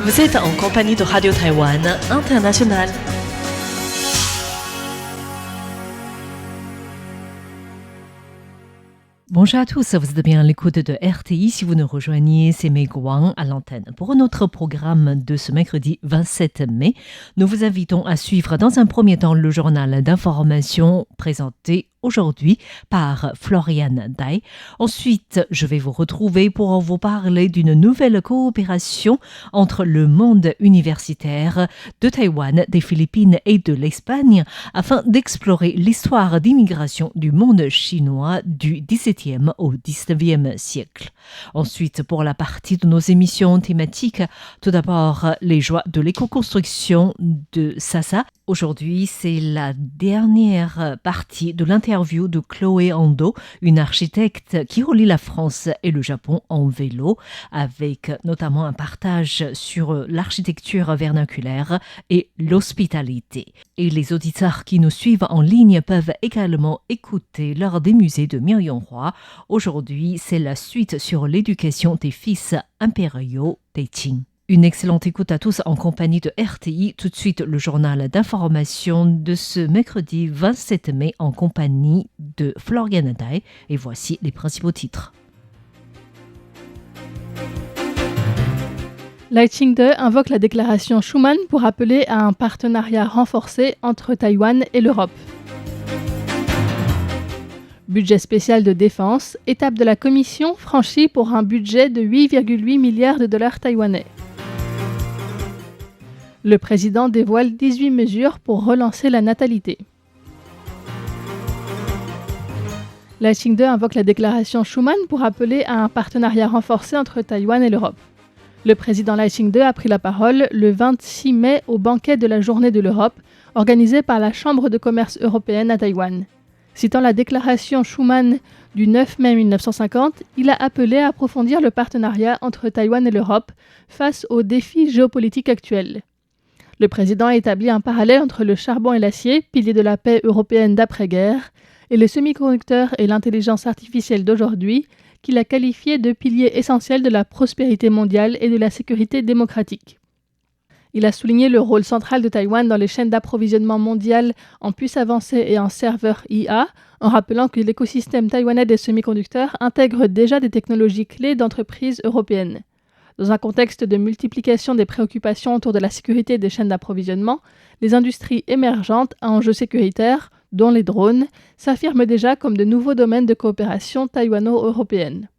Vous êtes en compagnie de Radio Taïwan International. Bonjour à tous, vous êtes bien à l'écoute de RTI. Si vous nous rejoignez, c'est Mei Guang à l'antenne. Pour notre programme de ce mercredi 27 mai, nous vous invitons à suivre dans un premier temps le journal d'information présenté aujourd'hui par Floriane Dai. Ensuite, je vais vous retrouver pour vous parler d'une nouvelle coopération entre le monde universitaire de Taïwan, des Philippines et de l'Espagne afin d'explorer l'histoire d'immigration du monde chinois du XVIIe au XIXe siècle. Ensuite, pour la partie de nos émissions thématiques, tout d'abord les joies de l'éco-construction de Sasa. Aujourd'hui, c'est la dernière partie de l'interview de Chloé Ando, une architecte qui relie la France et le Japon en vélo, avec notamment un partage sur l'architecture vernaculaire et l'hospitalité. Et les auditeurs qui nous suivent en ligne peuvent également écouter l'heure des musées de Myrion Roy. Aujourd'hui, c'est la suite sur l'éducation des fils impériaux des Qing. Une excellente écoute à tous en compagnie de RTI. Tout de suite, le journal d'information de ce mercredi 27 mai en compagnie de Floriane Dai. Et voici les principaux titres. Lai Ching-de invoque la déclaration Schuman pour appeler à un partenariat renforcé entre Taïwan et l'Europe. Budget spécial de défense, étape de la Commission franchie pour un budget de 8,8 milliards de dollars taïwanais. Le président dévoile 18 mesures pour relancer la natalité. Lai Ching-de invoque la déclaration Schuman pour appeler à un partenariat renforcé entre Taïwan et l'Europe. Le président Lai Ching-de a pris la parole le 26 mai au banquet de la Journée de l'Europe, organisé par la Chambre de commerce européenne à Taïwan. Citant la déclaration Schuman du 9 mai 1950, il a appelé à approfondir le partenariat entre Taïwan et l'Europe face aux défis géopolitiques actuels. Le président a établi un parallèle entre le charbon et l'acier, piliers de la paix européenne d'après-guerre, et les semi-conducteurs et l'intelligence artificielle d'aujourd'hui, qu'il a qualifiés de piliers essentiels de la prospérité mondiale et de la sécurité démocratique. Il a souligné le rôle central de Taïwan dans les chaînes d'approvisionnement mondiales en puces avancées et en serveurs IA, en rappelant que l'écosystème taïwanais des semi-conducteurs intègre déjà des technologies clés d'entreprises européennes. Dans un contexte de multiplication des préoccupations autour de la sécurité des chaînes d'approvisionnement, les industries émergentes à enjeux sécuritaires, dont les drones, s'affirment déjà comme de nouveaux domaines de coopération taïwano-européenne.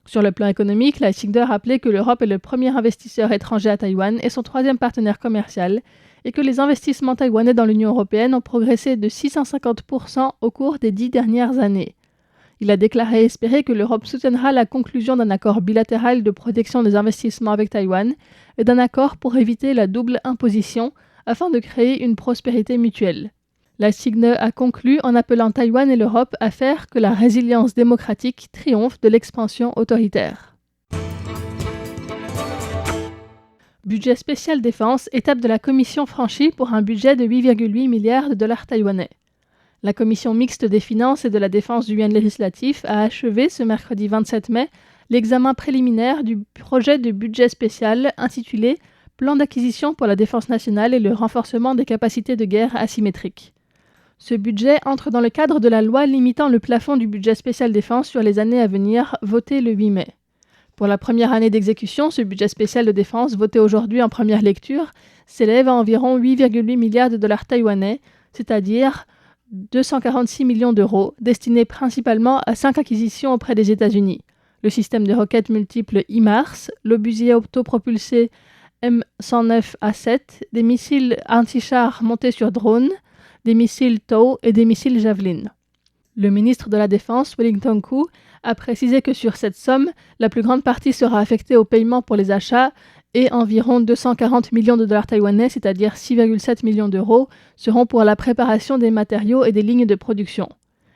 Sur le plan économique, Lai Ching-de a rappelé que l'Europe est le premier investisseur étranger à Taïwan et son troisième partenaire commercial, et que les investissements taïwanais dans l'Union européenne ont progressé de 650% au cours des 10 dernières années. Il a déclaré espérer que l'Europe soutiendra la conclusion d'un accord bilatéral de protection des investissements avec Taïwan et d'un accord pour éviter la double imposition afin de créer une prospérité mutuelle. Lai Ching-de a conclu en appelant Taïwan et l'Europe à faire que la résilience démocratique triomphe de l'expansion autoritaire. Budget spécial défense, étape de la Commission franchie pour un budget de 8,8 milliards de dollars taïwanais. La Commission mixte des finances et de la défense du yuan législatif a achevé ce mercredi 27 mai l'examen préliminaire du projet de budget spécial intitulé « Plan d'acquisition pour la défense nationale et le renforcement des capacités de guerre asymétriques ». Ce budget entre dans le cadre de la loi limitant le plafond du budget spécial défense sur les années à venir, votée le 8 mai. Pour la première année d'exécution, ce budget spécial de défense, voté aujourd'hui en première lecture, s'élève à environ 8,8 milliards de dollars taïwanais, c'est-à-dire 246 millions d'euros, destinés principalement à 5 acquisitions auprès des États-Unis. Le système de roquettes multiples HIMARS, l'obusier autopropulsé M109A7, des missiles anti-chars montés sur drones, des missiles TOW et des missiles Javelin. Le ministre de la Défense, Wellington Koo, a précisé que sur cette somme, la plus grande partie sera affectée au paiement pour les achats et environ 240 millions de dollars taïwanais, c'est-à-dire 6,7 millions d'euros, seront pour la préparation des matériaux et des lignes de production.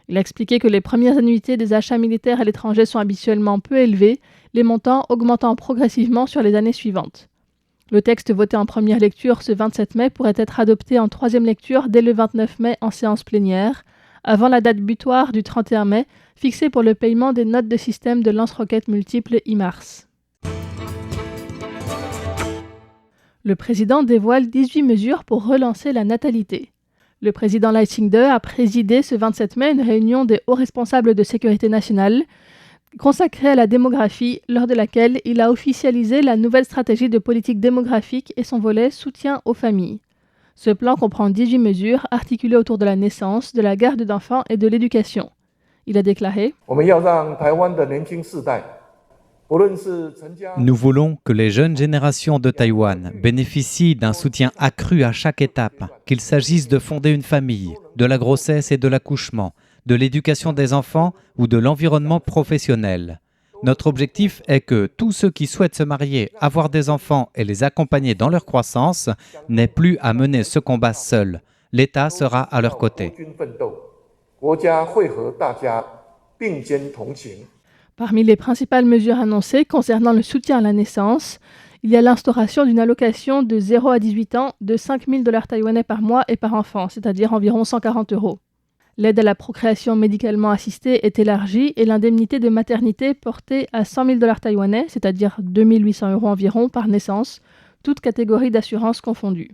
Il a expliqué que les premières annuités des achats militaires à l'étranger sont habituellement peu élevées, les montants augmentant progressivement sur les années suivantes. Le texte voté en première lecture ce 27 mai pourrait être adopté en troisième lecture dès le 29 mai en séance plénière, avant la date butoir du 31 mai, fixée pour le paiement des notes de système de lance-roquettes multiples HIMARS. Le président dévoile 18 mesures pour relancer la natalité. Le président Lai Ching-te a présidé ce 27 mai une réunion des hauts responsables de sécurité nationale consacrée à la démographie, lors de laquelle il a officialisé la nouvelle stratégie de politique démographique et son volet soutien aux familles. Ce plan comprend 18 mesures articulées autour de la naissance, de la garde d'enfants et de l'éducation. Il a déclaré « Nous voulons que les jeunes générations de Taïwan bénéficient d'un soutien accru à chaque étape, qu'il s'agisse de fonder une famille, de la grossesse et de l'accouchement, de l'éducation des enfants ou de l'environnement professionnel. Notre objectif est que tous ceux qui souhaitent se marier, avoir des enfants et les accompagner dans leur croissance n'aient plus à mener ce combat seuls. L'État sera à leur côté. » Parmi les principales mesures annoncées concernant le soutien à la naissance, il y a l'instauration d'une allocation de 0 à 18 ans de 5 000 $ taïwanais par mois et par enfant, c'est-à-dire environ 140 €. L'aide à la procréation médicalement assistée est élargie et l'indemnité de maternité portée à 100 000 $ taïwanais, c'est-à-dire 2 800 € environ par naissance, toutes catégories d'assurance confondues.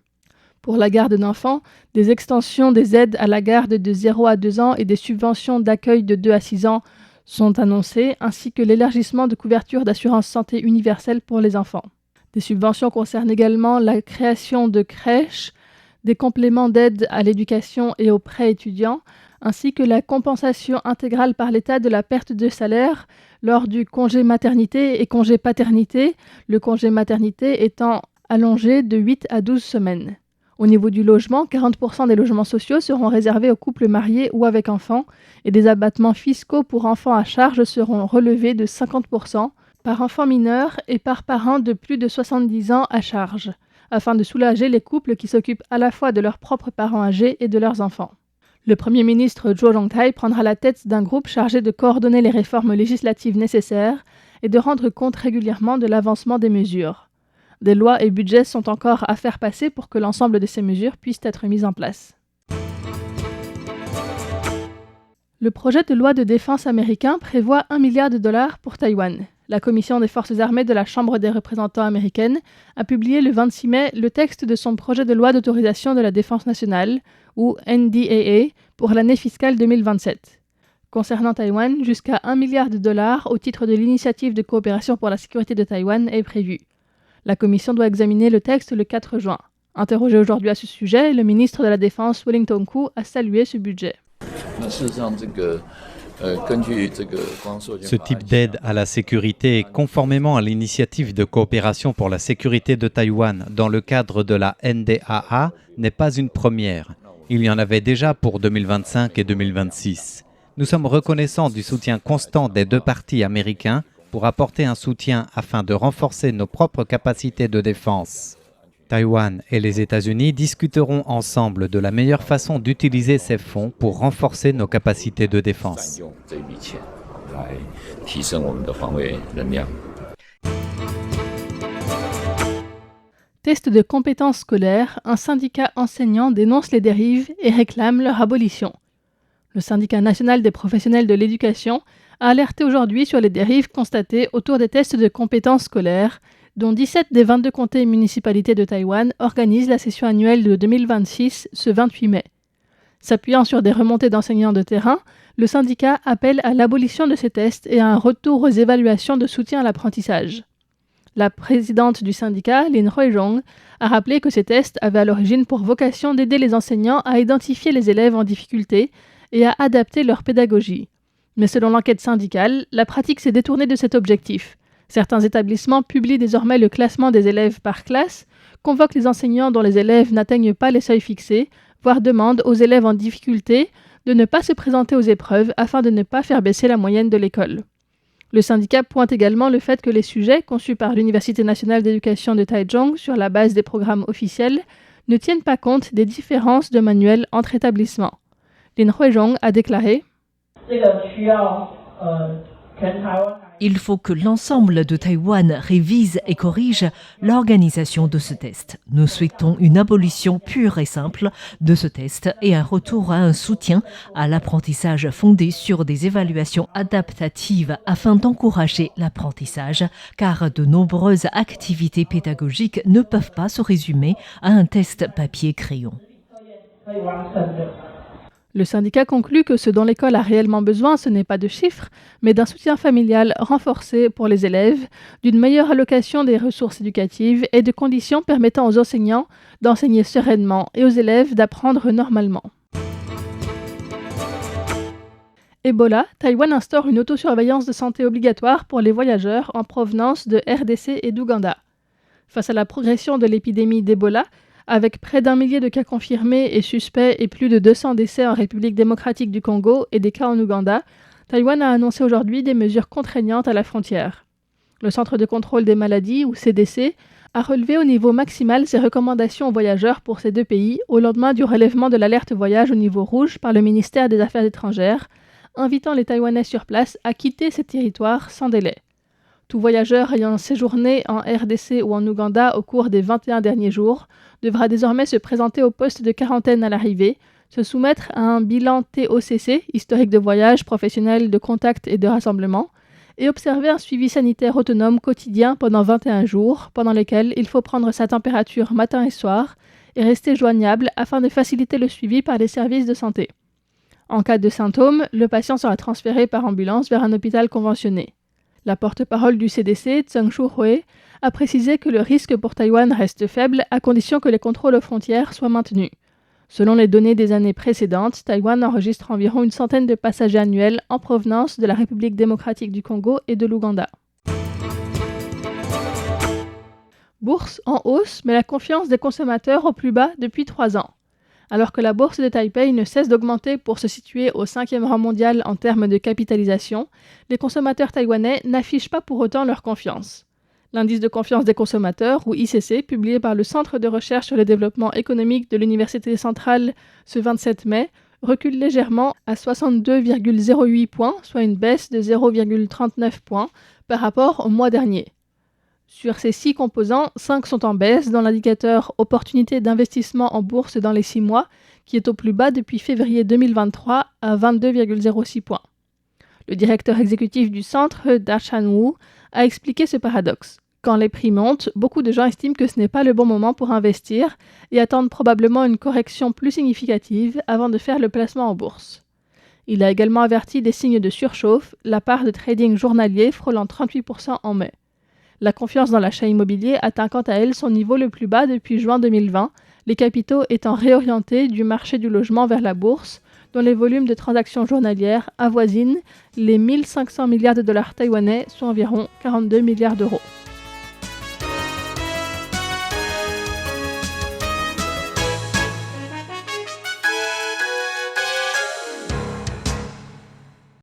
Pour la garde d'enfants, des extensions des aides à la garde de 0 à 2 ans et des subventions d'accueil de 2 à 6 ans sont annoncées, ainsi que l'élargissement de couverture d'assurance santé universelle pour les enfants. Des subventions concernent également la création de crèches, des compléments d'aide à l'éducation et aux prêts étudiants, ainsi que la compensation intégrale par l'État de la perte de salaire lors du congé maternité et congé paternité, le congé maternité étant allongé de 8 à 12 semaines. Au niveau du logement, 40% des logements sociaux seront réservés aux couples mariés ou avec enfants et des abattements fiscaux pour enfants à charge seront relevés de 50% par enfant mineur et par parent de plus de 70 ans à charge, afin de soulager les couples qui s'occupent à la fois de leurs propres parents âgés et de leurs enfants. Le Premier ministre Zhuo Zhongtai prendra la tête d'un groupe chargé de coordonner les réformes législatives nécessaires et de rendre compte régulièrement de l'avancement des mesures. Des lois et budgets sont encore à faire passer pour que l'ensemble de ces mesures puissent être mises en place. Le projet de loi de défense américain prévoit $1 milliard pour Taïwan. La Commission des forces armées de la Chambre des représentants américaine a publié le 26 mai le texte de son projet de loi d'autorisation de la défense nationale, ou NDAA, pour l'année fiscale 2027. Concernant Taïwan, jusqu'à $1 milliard au titre de l'initiative de coopération pour la sécurité de Taïwan est prévu. La Commission doit examiner le texte le 4 juin. Interrogé aujourd'hui à ce sujet, le ministre de la Défense, Wellington Koo, a salué ce budget. Ce type d'aide à la sécurité, conformément à l'initiative de coopération pour la sécurité de Taïwan dans le cadre de la NDAA, n'est pas une première. Il y en avait déjà pour 2025 et 2026. Nous sommes reconnaissants du soutien constant des deux partis américains pour apporter un soutien afin de renforcer nos propres capacités de défense. Taïwan et les États-Unis discuteront ensemble de la meilleure façon d'utiliser ces fonds pour renforcer nos capacités de défense. Test de compétences scolaires, un syndicat enseignant dénonce les dérives et réclame leur abolition. Le syndicat national des professionnels de l'éducation a alerté aujourd'hui sur les dérives constatées autour des tests de compétences scolaires, dont 17 des 22 comtés et municipalités de Taïwan organisent la session annuelle de 2026 ce 28 mai. S'appuyant sur des remontées d'enseignants de terrain, le syndicat appelle à l'abolition de ces tests et à un retour aux évaluations de soutien à l'apprentissage. La présidente du syndicat, Lin Huizhong, a rappelé que ces tests avaient à l'origine pour vocation d'aider les enseignants à identifier les élèves en difficulté et à adapter leur pédagogie. Mais selon l'enquête syndicale, la pratique s'est détournée de cet objectif. Certains établissements publient désormais le classement des élèves par classe, convoquent les enseignants dont les élèves n'atteignent pas les seuils fixés, voire demandent aux élèves en difficulté de ne pas se présenter aux épreuves afin de ne pas faire baisser la moyenne de l'école. Le syndicat pointe également le fait que les sujets conçus par l'Université nationale d'éducation de Taichung sur la base des programmes officiels ne tiennent pas compte des différences de manuels entre établissements. Lin Huizhong a déclaré Il faut que l'ensemble de Taïwan révise et corrige l'organisation de ce test. Nous souhaitons une abolition pure et simple de ce test et un retour à un soutien à l'apprentissage fondé sur des évaluations adaptatives afin d'encourager l'apprentissage, car de nombreuses activités pédagogiques ne peuvent pas se résumer à un test papier-crayon. Le syndicat conclut que ce dont l'école a réellement besoin, ce n'est pas de chiffres, mais d'un soutien familial renforcé pour les élèves, d'une meilleure allocation des ressources éducatives et de conditions permettant aux enseignants d'enseigner sereinement et aux élèves d'apprendre normalement. Ebola, Taïwan instaure une autosurveillance de santé obligatoire pour les voyageurs en provenance de RDC et d'Ouganda. Face à la progression de l'épidémie d'Ebola, avec près d'1 millier de cas confirmés et suspects et plus de 200 décès en République démocratique du Congo et des cas en Ouganda, Taïwan a annoncé aujourd'hui des mesures contraignantes à la frontière. Le Centre de contrôle des maladies, ou CDC, a relevé au niveau maximal ses recommandations aux voyageurs pour ces deux pays au lendemain du relèvement de l'alerte voyage au niveau rouge par le ministère des Affaires étrangères, invitant les Taïwanais sur place à quitter ces territoires sans délai. Tout voyageur ayant séjourné en RDC ou en Ouganda au cours des 21 derniers jours devra désormais se présenter au poste de quarantaine à l'arrivée, se soumettre à un bilan TOCC, historique de voyage, professionnel, de contact et de rassemblement, et observer un suivi sanitaire autonome quotidien pendant 21 jours, pendant lesquels il faut prendre sa température matin et soir et rester joignable afin de faciliter le suivi par les services de santé. En cas de symptômes, le patient sera transféré par ambulance vers un hôpital conventionné. La porte-parole du CDC, Zheng Shuhui, a précisé que le risque pour Taïwan reste faible à condition que les contrôles aux frontières soient maintenus. Selon les données des années précédentes, Taïwan enregistre environ une centaine de passagers annuels en provenance de la République démocratique du Congo et de l'Ouganda. Bourse en hausse, mais la confiance des consommateurs au plus bas depuis 3 ans. Alors que la bourse de Taipei ne cesse d'augmenter pour se situer au 5e rang mondial en termes de capitalisation, les consommateurs taïwanais n'affichent pas pour autant leur confiance. L'indice de confiance des consommateurs, ou ICC, publié par le Centre de recherche sur le développement économique de l'Université centrale ce 27 mai, recule légèrement à 62,08 points, soit une baisse de 0,39 points par rapport au mois dernier. Sur ces 6 composants, 5 sont en baisse dans l'indicateur Opportunité d'investissement en bourse dans les 6 mois, qui est au plus bas depuis février 2023 à 22,06 points. Le directeur exécutif du centre, Da-Chan Wu, a expliqué ce paradoxe. Quand les prix montent, beaucoup de gens estiment que ce n'est pas le bon moment pour investir et attendent probablement une correction plus significative avant de faire le placement en bourse. Il a également averti des signes de surchauffe, la part de trading journalier frôlant 38% en mai. La confiance dans l'achat immobilier atteint quant à elle son niveau le plus bas depuis juin 2020, les capitaux étant réorientés du marché du logement vers la bourse, dont les volumes de transactions journalières avoisinent les 1 500 milliards de dollars taïwanais, soit environ 42 milliards d'euros.